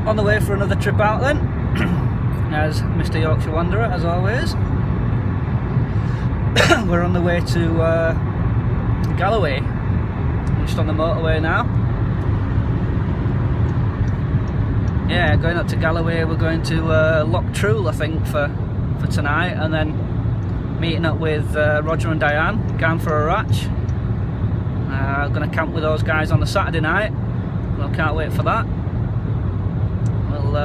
on the way for another trip out then, as Mr. Yorkshire Wanderer, as always. We're on the way to Galloway. We're just on the motorway now. Yeah, going up to Galloway. We're going to Loch Trool, I think, for tonight, and then meeting up with Roger and Diane, Garn Fora Ratch. Going to camp with those guys on the Saturday night. Well, can't wait for that. Well,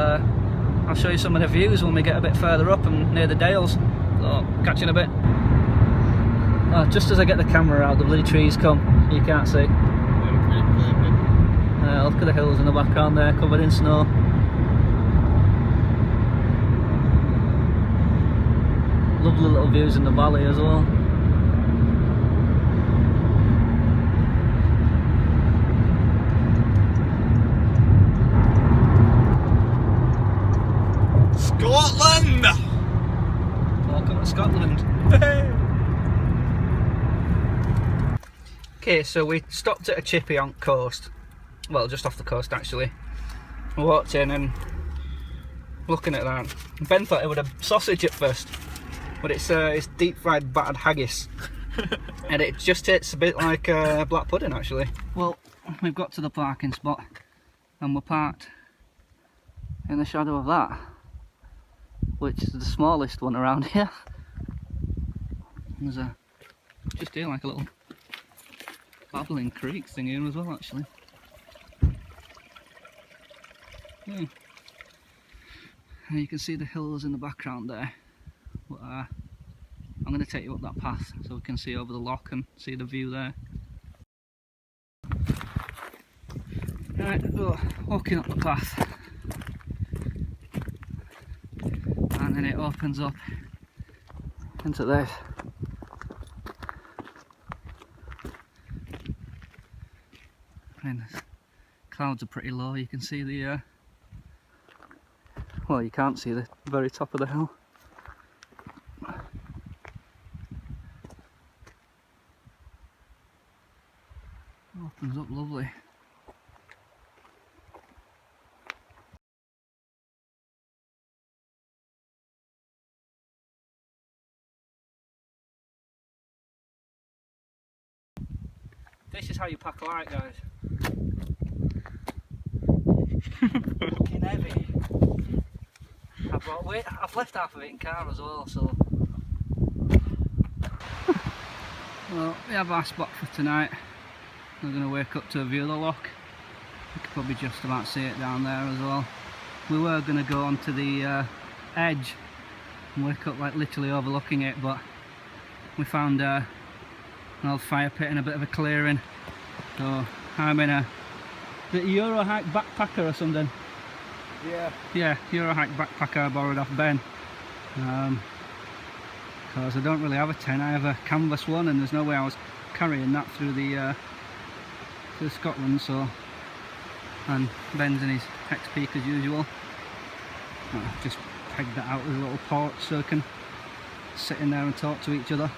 I'll show you some of the views when we get a bit further up and near the Dales. So, catch you in a bit. Oh, just as I get the camera out, the bloody trees come. You can't see. Look at the hills in the back, aren't they? Covered in snow. Lovely little views in the valley as well. Scotland! Welcome to Scotland. Okay, so we stopped at a chippy on coast. Well, just off the coast actually. We walked in and looking at that. Ben thought it was a sausage at first, but it's deep fried battered haggis. And it just tastes a bit like black pudding actually. Well, we've got to the parking spot and we're parked in the shadow of that, which is the smallest one around here. There's just here like a little babbling creek thing here as well actually. Yeah. And you can see the hills in the background there. But, I'm going to take you up that path so we can see over the loch and see the view there. Right, so walking up the path, and then it opens up into this. And the clouds are pretty low, you can see the well, you can't see the very top of the hill. Opens up lovely. This is how you pack a light, guys. Fucking heavy. I've left half of it in car as well, so. Well, we have our spot for tonight. We're going to wake up to a view of the loch. You can probably just about see it down there as well. We were going to go onto the edge and wake up like literally overlooking it, but we found an old fire pit and a bit of a clearing. So I'm in a Euro hike backpacker or something. Yeah, Euro hike backpacker I borrowed off Ben. Because I don't really have a tent, I have a canvas one, and there's no way I was carrying that through Scotland. So, and Ben's in his hex peak as usual. I've just pegged that out as a little porch so we can sit in there and talk to each other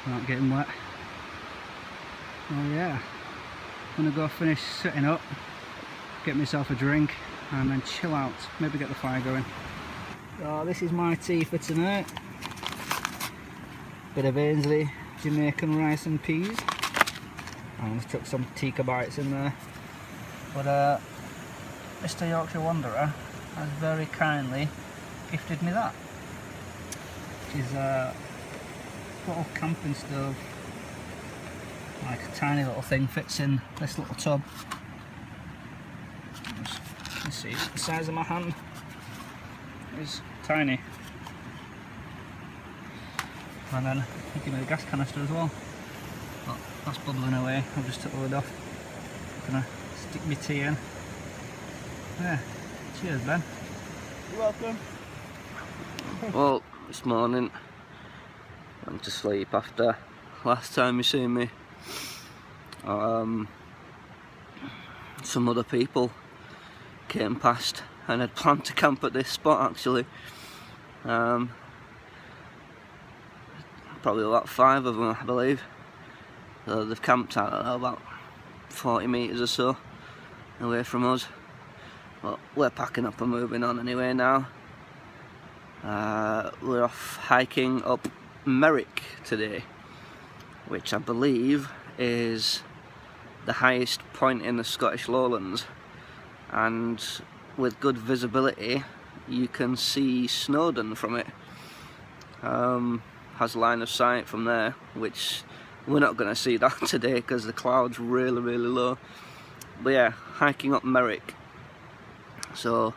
without getting wet. Oh yeah, I'm gonna go finish setting up, get myself a drink and then chill out, maybe get the fire going. So this is my tea for tonight. Bit of Ainsley Jamaican rice and peas. I just took some tikka bites in there. But Mr. Yorkshire Wanderer has very kindly gifted me that. Which is a little camping stove. Like a tiny little thing, fits in this little tub. You see, it's the size of my hand. It's tiny. And then he gave me a gas canister as well. But that's bubbling away. I've just took the lid off. Gonna stick my tea in. Yeah. Cheers, Ben. You're welcome. Well, this morning I went to sleep after last time you seen me. Some other people came past and had planned to camp at this spot actually. Probably about 5 of them, I believe. So they've camped, I don't know, about 40 metres or so away from us. But we're packing up and moving on anyway now. We're off hiking up Merrick today, which I believe is the highest point in the Scottish lowlands, and with good visibility you can see Snowdon from it. Has line of sight from there, which we're not going to see that today because the cloud's really low. But yeah, hiking up Merrick. So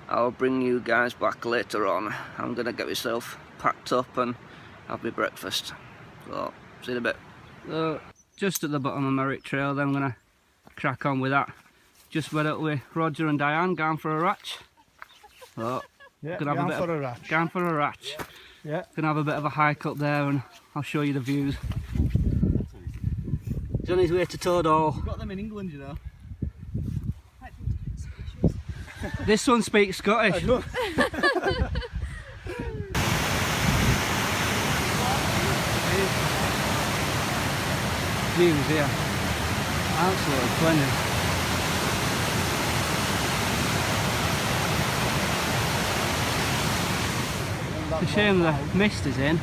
I'll bring you guys back later on. I'm going to get myself packed up and have my breakfast. So see you in a bit. So just at the bottom of Merrick Trail, then I'm going to crack on with that. Just met up with Roger and Diane, Garn Fora Ratch. So Yeah, gonna have a bit Garn Fora of Ratch. Garn Fora Ratch. Yeah. Gonna have a bit of a hike up there and I'll show you the views. He's on his way to Toadall. We've got them in England, you know. This one speaks Scottish. I Views here. Absolutely splendid. It's a shame the mist is in.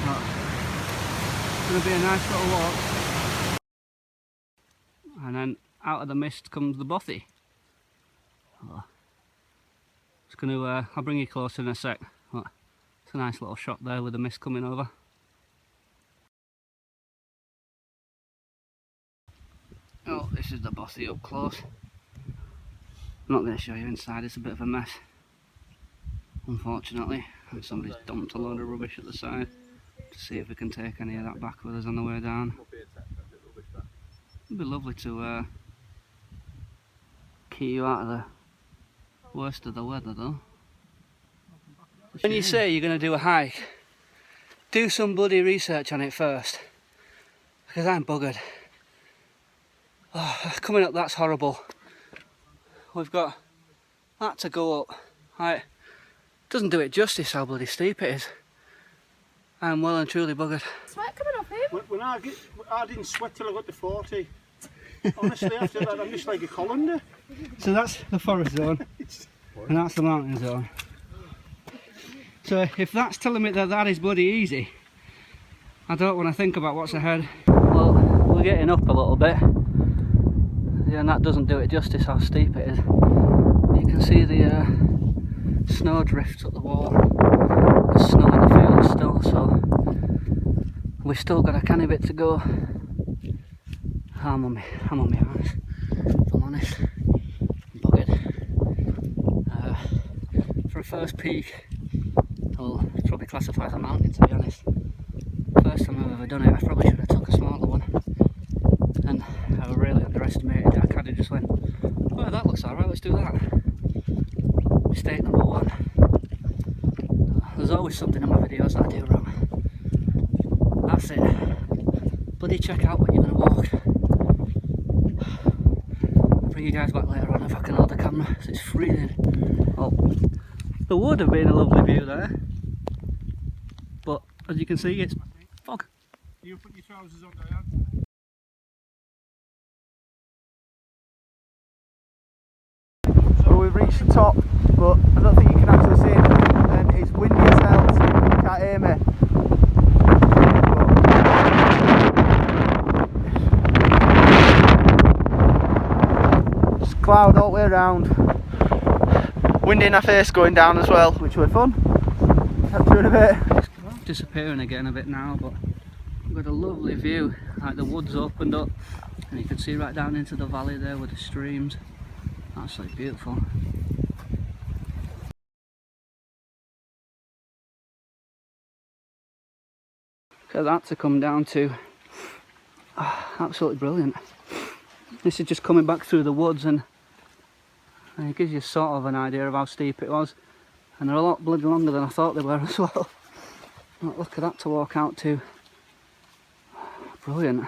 But it's going to be a nice little walk. And then out of the mist comes the bothy. Oh. It's going to, I'll bring you closer in a sec. But it's a nice little shot there with the mist coming over. Oh, this is the bothy up close. I'm not going to show you inside, it's a bit of a mess. Unfortunately, and somebody's dumped a load of rubbish at the side to see if we can take any of that back with us on the way down. It'd be lovely to keep you out of the worst of the weather though. When you say you're going to do a hike, do some bloody research on it first, because I'm buggered. Oh, coming up that's horrible. We've got that to go up. Right. Doesn't do it justice how bloody steep it is. I'm well and truly buggered. Sweat coming off him. When I didn't sweat till I got to 40. Honestly, after that I'm just like a colander. So that's the forest zone and that's the mountain zone. So if that's telling me that that is bloody easy, I don't want to think about what's ahead. Well, we're getting up a little bit. Yeah, and that doesn't do it justice how steep it is. You can see the snow drifts up the wall. There's snow in the field still, so we've still got a canny bit to go. I'm on my arse, if I'm honest. I'm buggered. For a first peak, well, it's probably classified as a mountain to be honest. First time I've ever done it, I probably should have took a smaller one. And I really underestimated it. I kind of just went, oh that looks alright, let's do that. Mistake number one. There's always something in my videos that I do wrong. That's it. Bloody check out what you're going to walk. I'll bring you guys back later on if I can hold the camera, because it's freezing. Oh, there would have been a lovely view there, but as you can see it's fog. You put your trousers on, Diane. So we've reached the top, but I don't think you can actually see anything, and it's windy as hell, so you can't hear me. It's cloud all the way around. Windy in our face going down as well, which was fun. Catch you in a bit. It's disappearing again a bit now, but we've got a lovely view. Like the woods opened up, and you can see right down into the valley there with the streams. Absolutely beautiful. So that to come down to, absolutely brilliant. This is just coming back through the woods and it gives you sort of an idea of how steep it was, and they're a lot bloody longer than I thought they were as well. Look at that to walk out to. Brilliant.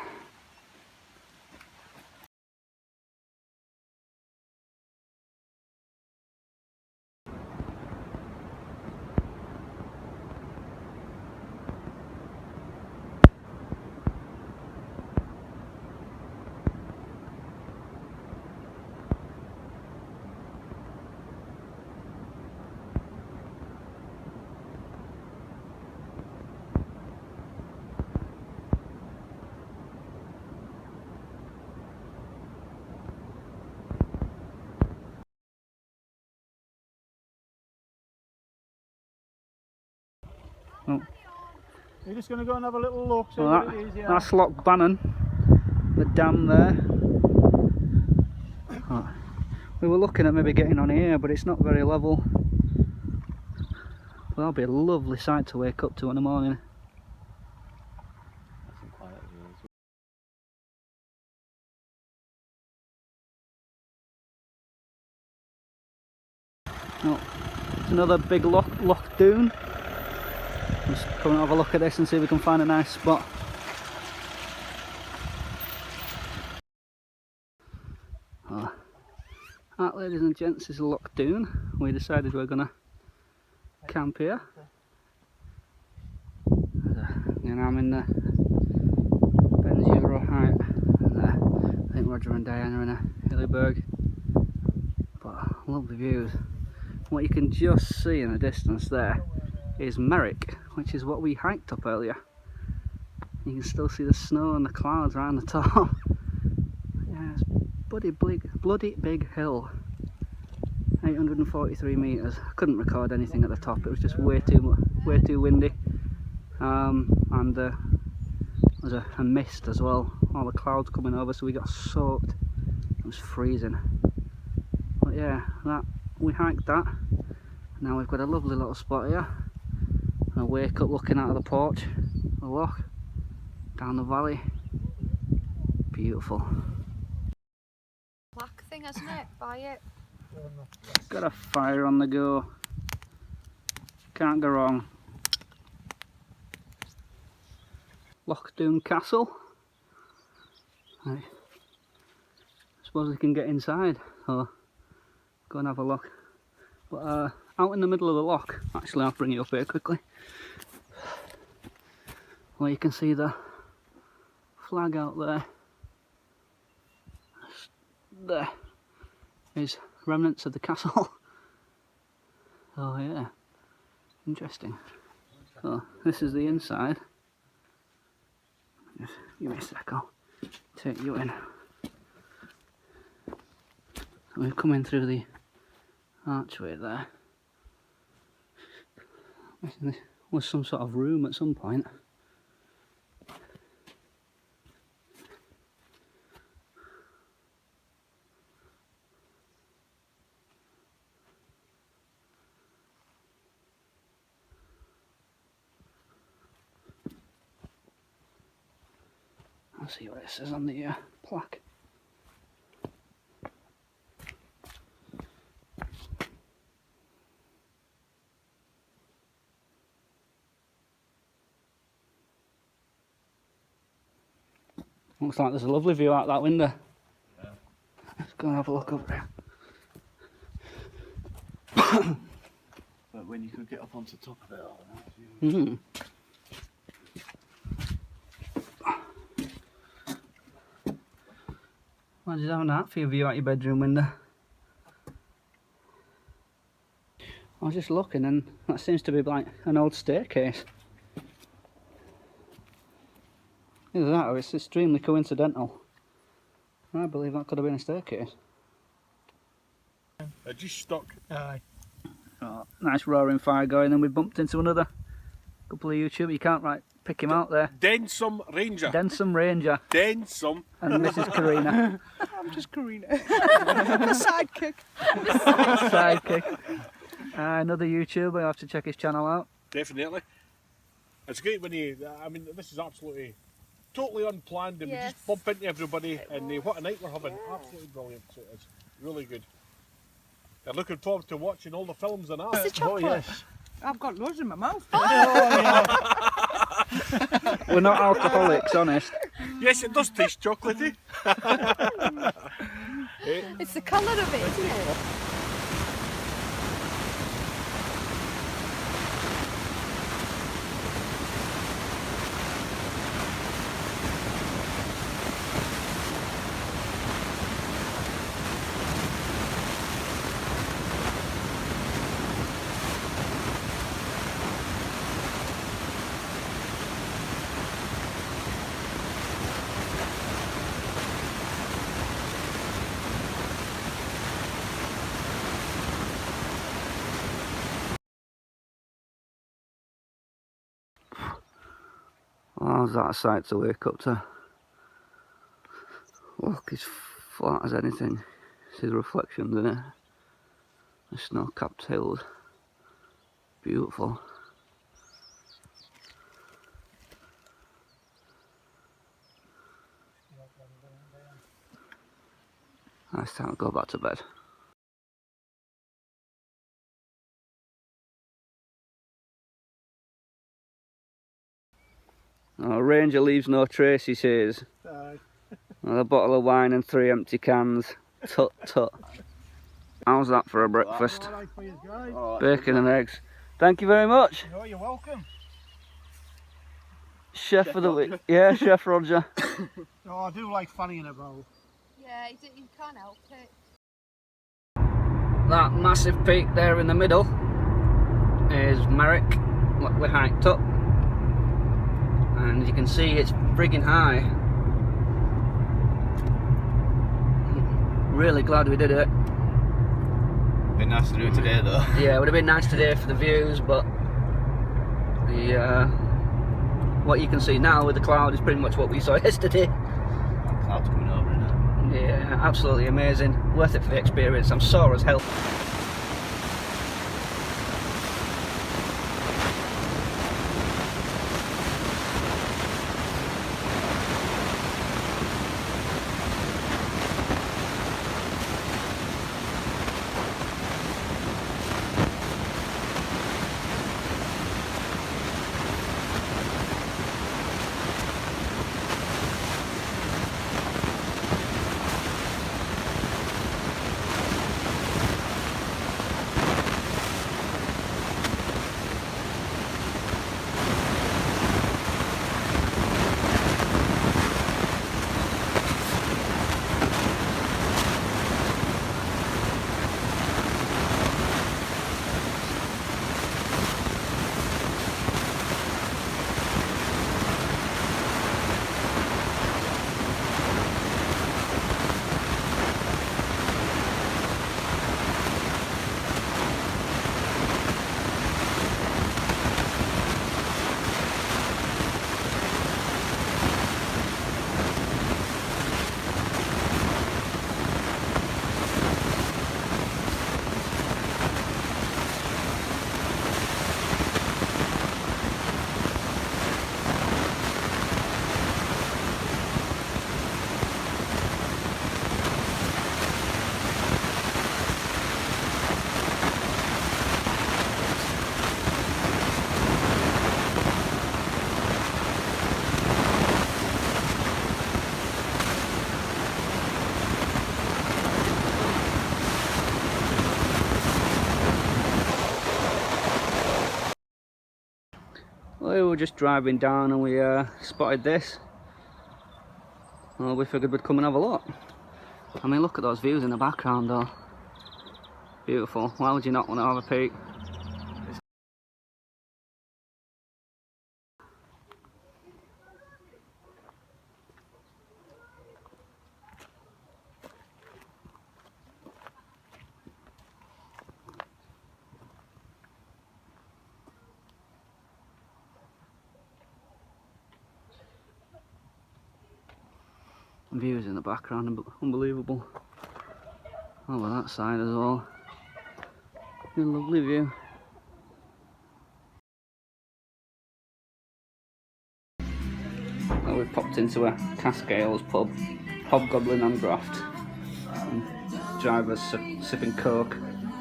Oh. You're just going to go and have a little look, see Well, what it is, yeah. that's Loch Bannon, the dam there. Oh. We were looking at maybe getting on here, but it's not very level. Well, that'll be a lovely sight to wake up to in the morning. Oh, it's another big Loch Doon. Let's come and have a look at this and see if we can find a nice spot. Oh. That, ladies and gents, is Loch Doon. We decided we're going to camp here. And I'm in the Densum height. And I think Roger and Diana are in a hillyberg. But lovely views. What you can just see in the distance there is Merrick, which is what we hiked up earlier. You can still see the snow and the clouds right on the top. Yeah, it's bloody big hill. 843 metres. I couldn't record anything at the top. It was just way too windy. And there was a mist as well. All the clouds coming over, so we got soaked. It was freezing. But yeah, we hiked that. Now we've got a lovely little spot here. And I wake up looking out of the porch, the loch, down the valley. Beautiful. Black thing, hasn't it? Buy it. Got a fire on the go. Can't go wrong. Loch Doon Castle. I suppose we can get inside or go and have a look. But out in the middle of the loch, actually I'll bring it up here quickly. Well, you can see the flag out there. There is remnants of the castle. Oh yeah, interesting. So this is the inside. Just give me a sec, I'll take you in. We're coming through the archway there. There was some sort of room at some point. I'll see what it says on the plaque. Looks like there's a lovely view out that window. Yeah. Let's go and have a look over there. But when you could get up onto top of it all, Imagine having that for your view out your bedroom window. I was just looking and that seems to be like an old staircase. Either that or it's extremely coincidental. I believe that could have been a staircase. I just stuck. Aye. Oh, nice roaring fire going, and we bumped into another couple of YouTubers. You can't pick him out there. Densum Ranger. Densum Ranger. Densum. And Mrs. Karina. I'm just Karina. Sidekick. Sidekick. Another YouTuber, you'll have to check his channel out. Definitely. It's great when you, I mean, this is absolutely, totally unplanned and we just bump into everybody and what a night we're having. Yeah. Absolutely brilliant. So it's really good. I'm looking forward to watching all the films and that. It's a chocolate. Oh yes. I've got loads in my mouth. Oh, yeah. We're not alcoholics, honest. Yes, it does taste chocolatey. It's the colour of it, isn't it? Oh, is that a sight to wake up to? Look, it's flat as anything. See the reflections in it. The snow-capped hills. Beautiful. It's time to go back to bed. Oh, Ranger leaves no trace, he says. Another bottle of wine and 3 empty cans. Tut tut. How's that for a breakfast? Bacon and eggs. Thank you very much. Oh, you're welcome. Chef of the week. Yeah, Chef Roger. Oh, I do like fannying about. Yeah, you can't help it. That massive peak there in the middle is Merrick. Look, we're hiked up. And as you can see, it's friggin' high. Really glad we did it. Been nice to do it today though. Yeah, it would have been nice today for the views, but the what you can see now with the cloud is pretty much what we saw yesterday. Cloud's coming over, isn't it? Yeah, absolutely amazing. Worth it for the experience. I'm sore as hell. We were just driving down and we spotted this. Well, we figured we'd come and have a look. I mean, look at those views in the background though. Beautiful. Why would you not want to have a peek? Views in the background, unbelievable. Over that side as well. A lovely view. Well, we've popped into a Cascales pub, Hobgoblin and Graft. Drivers sipping coke.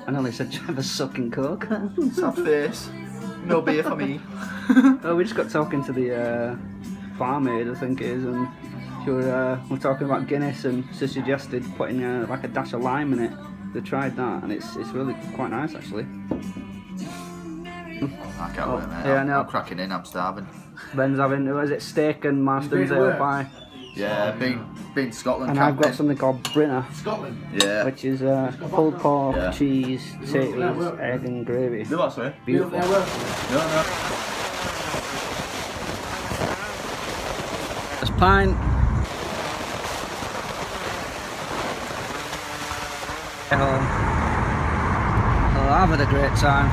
I nearly said drivers sucking coke. Sad face. No beer for me. Oh, we just got talking to the barmaid, I think it is, and we're talking about Guinness, and she suggested putting like a dash of lime in it. They tried that, and it's really quite nice actually. I can't wait, mate. Yeah, I'm cracking in, I'm starving. Ben's having, what is it, steak and Marston's ale pie. Yeah, been to Scotland. And I've got something called Brinner. Scotland? Yeah. Which is pulled pork, cheese, potatoes, egg and gravy. Do that, sorry? Beautiful. No. There's pine. I've had a great time.